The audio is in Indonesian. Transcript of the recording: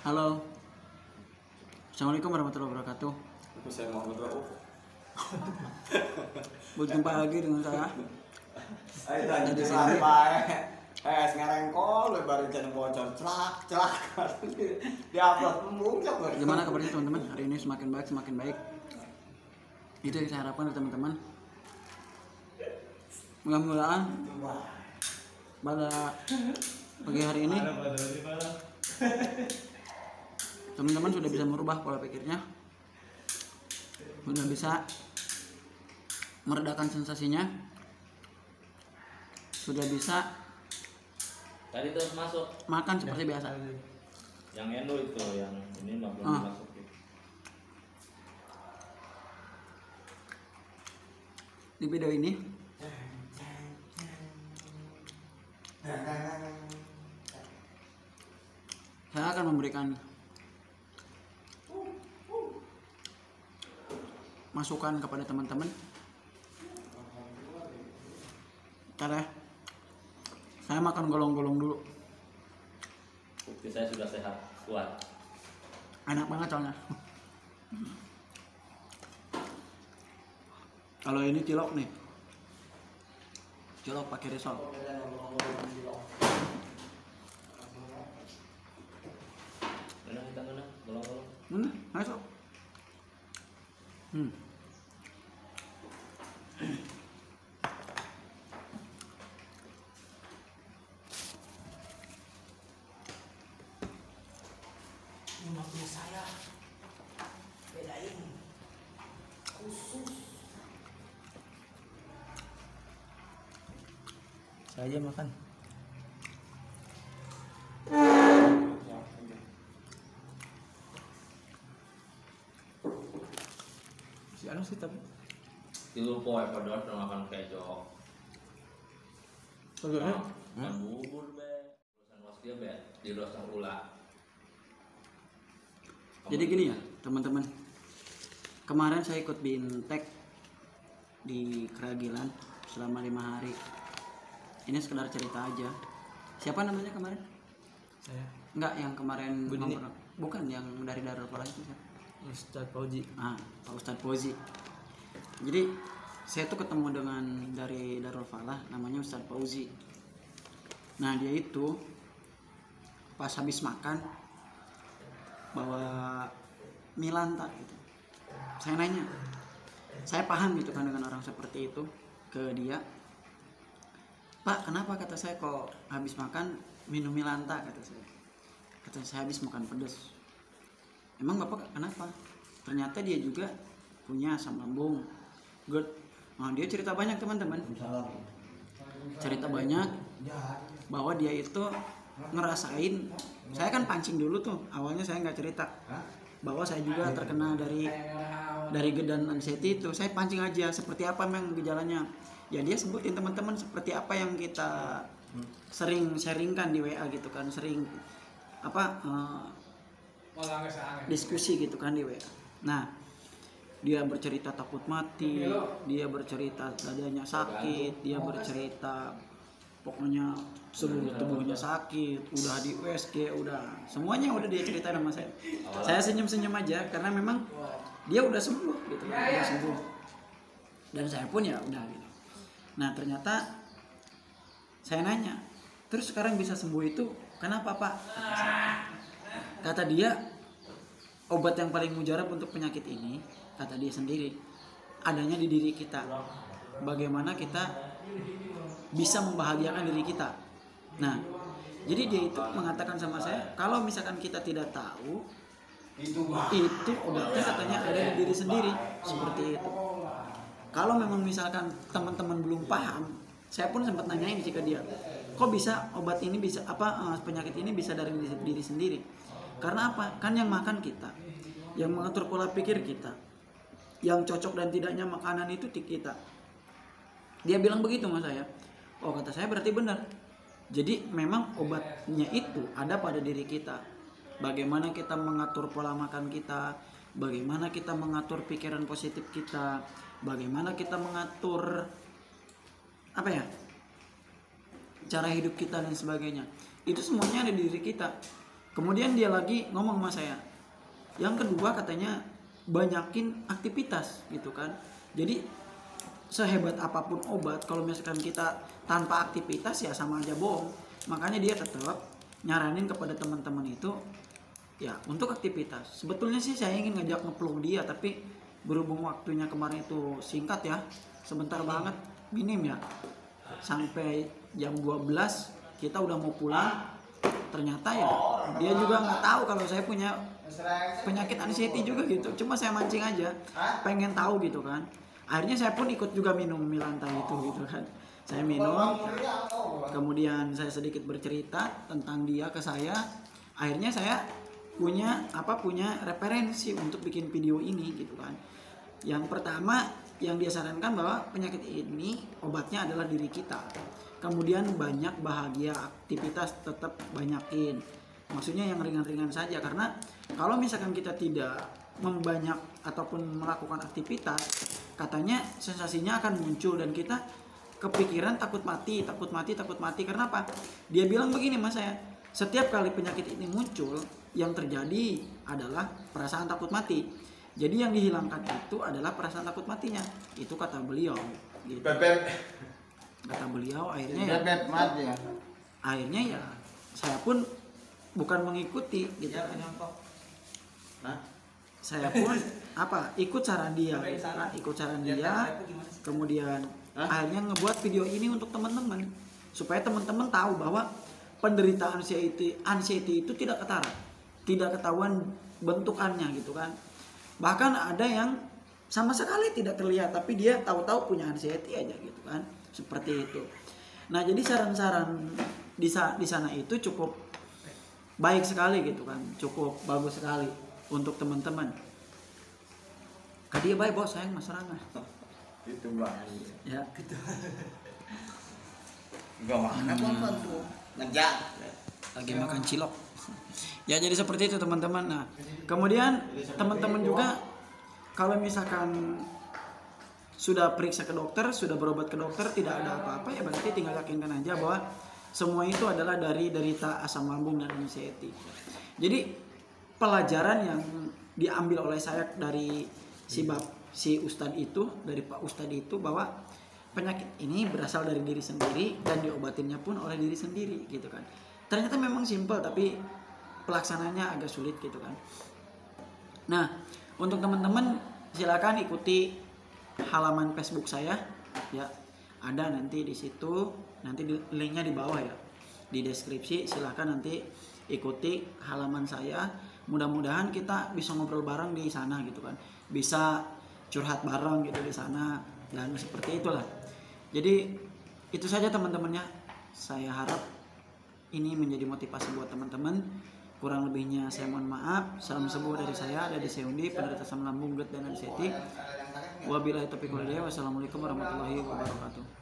Halo, assalamualaikum warahmatullahi wabarakatuh. Saya mau berdoa. Berjumpa lagi dengan saya. Ayo tanya di sini baik. Sekarang kok lebaran channel bocor celak. Di upload membungkap. Gimana kabarnya teman-teman? Hari ini semakin baik. Itu yang saya harapkan dari teman-teman. Mudah-mudahan pada pagi hari ini teman-teman sudah bisa merubah pola pikirnya, sudah bisa meredakan sensasinya, sudah bisa Tadi terus masuk. makan seperti biasa. Yang endo itu, yang ini mah belum dimasukin. Di video ini saya akan memberikan masukan kepada teman-teman. Cara saya makan golong-golong dulu. Bukti saya sudah sehat, kuat. Enak banget soalnya. Kalau ini cilok nih, cilok pakai risol. Mana kita mana? Golong-golong. Masuk. Ini punya saya. Bedain. Khusus. Saya aja makan. Si anu sih tapi. Dilupo ya pada makan kejo. Sebenarnya Kan bubur be. Urusan was dia be. Di rosang ulah. jadi gini ya teman-teman, kemarin saya ikut bintek di Keragilan selama 5 hari. Ini sekedar cerita aja. Siapa namanya kemarin? Saya Enggak, yang kemarin Budini. bukan yang dari Darul Falah itu siapa? Ustadz Fauzi. Pak Ustadz Fauzi. Jadi saya tuh ketemu dengan dari Darul Falah, namanya Ustadz Fauzi. Nah dia itu pas habis makan bawa milanta gitu. Saya nanya, saya paham gitu kan dengan orang seperti itu ke dia. Pak, kenapa kata saya kok habis makan minum milanta kata saya. Kata saya habis makan pedas. Emang bapak kenapa? Ternyata dia juga punya asam lambung. Good. Nah, dia cerita banyak teman-teman. Cerita banyak bahwa dia itu ngerasain. Saya kan pancing dulu tuh. Awalnya saya nggak cerita bahwa saya juga terkena dari gedan anxiety itu. Saya pancing aja seperti apa memang gejalanya. Ya dia sebutin teman-teman seperti apa yang kita sering sharingkan di WA gitu kan, sering diskusi gitu kan di WA. Nah, dia bercerita takut mati, dia bercerita dadanya sakit, dia bercerita pokoknya seluruh tubuhnya sakit, udah di USG, udah semuanya udah dia ceritain sama saya. Saya senyum-senyum aja karena memang dia udah sembuh gitu kan, udah sembuh. Dan saya pun ya udah gitu. Nah, ternyata saya nanya, terus sekarang bisa sembuh itu kenapa Pak? Kata dia, obat yang paling mujarab untuk penyakit ini, kata dia sendiri, adanya di diri kita. Bagaimana kita bisa membahagiakan diri kita. Nah, jadi dia itu mengatakan sama saya, kalau misalkan kita tidak tahu, itu obatnya katanya ada di diri sendiri, seperti itu. Kalau memang misalkan teman-teman belum paham, saya pun sempat nanyain ke dia, kok bisa obat ini bisa penyakit ini bisa dari diri sendiri? Karena apa? Kan yang makan kita, yang mengatur pola pikir kita, yang cocok dan tidaknya makanan itu di kita. Dia bilang begitu sama saya. Oh, kata saya berarti benar. Jadi memang obatnya itu ada pada diri kita. Bagaimana kita mengatur pola makan kita, bagaimana kita mengatur pikiran positif kita, bagaimana kita mengatur cara hidup kita dan sebagainya. Itu semuanya ada di diri kita. Kemudian dia lagi ngomong sama saya. Yang kedua katanya banyakin aktivitas gitu kan. Jadi sehebat apapun obat, kalau misalkan kita tanpa aktivitas ya sama aja bohong. Makanya dia tetap nyaranin kepada teman-teman itu ya untuk aktivitas. Sebetulnya sih saya ingin ngajak ngeplug dia, tapi berhubung waktunya kemarin itu singkat ya, sebentar banget, minim ya. Sampai jam 12 kita udah mau pulang. Ternyata ya dia juga nggak tahu kalau saya punya penyakit anxiety juga gitu. Cuma saya mancing aja, pengen tahu gitu kan. Akhirnya saya pun ikut juga minum Milanta itu gitu kan. Saya minum, kemudian saya sedikit bercerita tentang dia ke saya. Akhirnya saya punya referensi untuk bikin video ini gitu kan. Yang pertama yang dia sarankan bahwa penyakit ini obatnya adalah diri kita. Kemudian banyak bahagia, aktivitas tetap banyakin. Maksudnya yang ringan-ringan saja, karena kalau misalkan kita tidak membanyak ataupun melakukan aktivitas, katanya sensasinya akan muncul dan kita kepikiran takut mati. Karena apa? Dia bilang begini mas saya, setiap kali penyakit ini muncul, yang terjadi adalah perasaan takut mati. Jadi yang dihilangkan itu adalah perasaan takut matinya. Itu kata beliau. Gitu. Kata beliau akhirnya ya saya pun bukan mengikuti gitu kan. Saya pun ikut saran dia gitu kan, kemudian akhirnya ngebuat video ini untuk teman-teman supaya teman-teman tahu bahwa penderitaan anxiety itu tidak ketara, tidak ketahuan bentukannya gitu kan. Bahkan ada yang sama sekali tidak terlihat tapi dia tahu-tahu punya anxiety aja gitu kan. Seperti itu. Nah, jadi saran-saran di sana itu cukup baik sekali gitu kan. Cukup bagus sekali untuk teman-teman. Kadia baik bos, sayang Mas Rangga. Itu baik. Ya. Gimana pun tuh? Ngejak. Lagi makan cilok. Ya, jadi seperti itu teman-teman. Nah, kemudian teman-teman juga kalau misalkan sudah periksa ke dokter, sudah berobat ke dokter, tidak ada apa-apa ya berarti tinggal yakinkan aja bahwa semua itu adalah dari derita asam lambung dan anxiety. Jadi pelajaran yang diambil oleh saya dari si Ustadz itu, dari Pak Ustadz itu, bahwa penyakit ini berasal dari diri sendiri dan diobatinnya pun oleh diri sendiri gitu kan. Ternyata memang simpel tapi pelaksananya agak sulit gitu kan. Nah, untuk teman-teman silakan ikuti halaman Facebook saya ya, ada nanti di situ, nanti linknya di bawah ya di deskripsi. Silakan nanti ikuti halaman saya, mudah-mudahan kita bisa ngobrol bareng di sana gitu kan, bisa curhat bareng gitu di sana dan seperti itulah. Jadi itu saja teman-temannya, saya harap ini menjadi motivasi buat teman-teman. Kurang lebihnya saya mohon maaf. Salam sembuh dari saya, dari Seundi, penderita asam lambung, GERD dan anxiety. Wabillahi taufiq wal hidayah. Wassalamualaikum warahmatullahi wabarakatuh.